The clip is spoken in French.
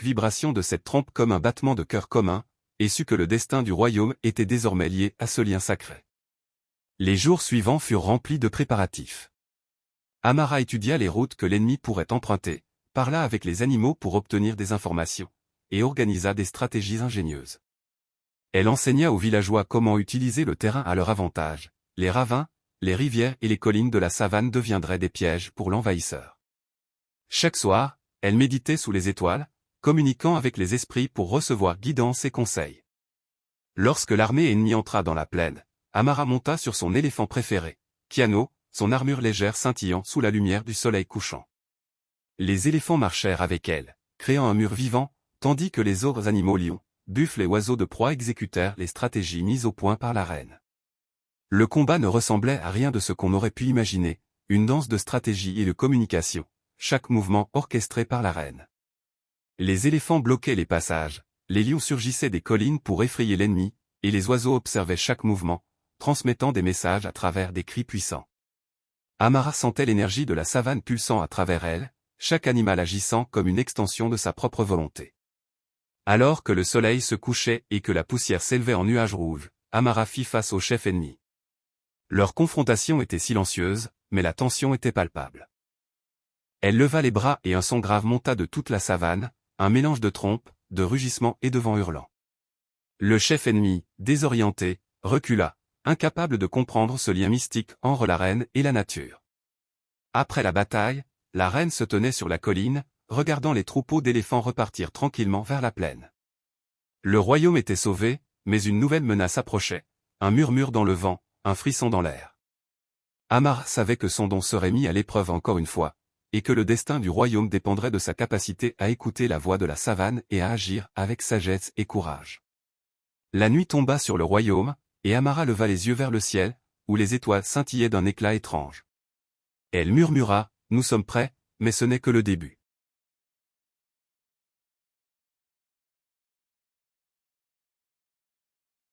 vibration de cette trompe comme un battement de cœur commun, et sut que le destin du royaume était désormais lié à ce lien sacré. Les jours suivants furent remplis de préparatifs. Amara étudia les routes que l'ennemi pourrait emprunter, parla avec les animaux pour obtenir des informations, et organisa des stratégies ingénieuses. Elle enseigna aux villageois comment utiliser le terrain à leur avantage, les ravins, les rivières et les collines de la savane deviendraient des pièges pour l'envahisseur. Chaque soir, elle méditait sous les étoiles, communiquant avec les esprits pour recevoir guidance et conseils. Lorsque l'armée ennemie entra dans la plaine, Amara monta sur son éléphant préféré, Kiano, son armure légère scintillant sous la lumière du soleil couchant. Les éléphants marchèrent avec elle, créant un mur vivant, tandis que les autres animaux lions, buffles et oiseaux de proie exécutèrent les stratégies mises au point par la reine. Le combat ne ressemblait à rien de ce qu'on aurait pu imaginer, une danse de stratégie et de communication, chaque mouvement orchestré par la reine. Les éléphants bloquaient les passages, les lions surgissaient des collines pour effrayer l'ennemi, et les oiseaux observaient chaque mouvement, transmettant des messages à travers des cris puissants. Amara sentait l'énergie de la savane pulsant à travers elle, chaque animal agissant comme une extension de sa propre volonté. Alors que le soleil se couchait et que la poussière s'élevait en nuages rouges, Amara fit face au chef ennemi. Leur confrontation était silencieuse, mais la tension était palpable. Elle leva les bras et un son grave monta de toute la savane, un mélange de trompes, de rugissements et de vents hurlants. Le chef ennemi, désorienté, recula, incapable de comprendre ce lien mystique entre la reine et la nature. Après la bataille, la reine se tenait sur la colline, regardant les troupeaux d'éléphants repartir tranquillement vers la plaine. Le royaume était sauvé, mais une nouvelle menace approchait, un murmure dans le vent, un frisson dans l'air. Amara savait que son don serait mis à l'épreuve encore une fois, et que le destin du royaume dépendrait de sa capacité à écouter la voix de la savane et à agir avec sagesse et courage. La nuit tomba sur le royaume, et Amara leva les yeux vers le ciel, où les étoiles scintillaient d'un éclat étrange. Elle murmura, « Nous sommes prêts, mais ce n'est que le début. »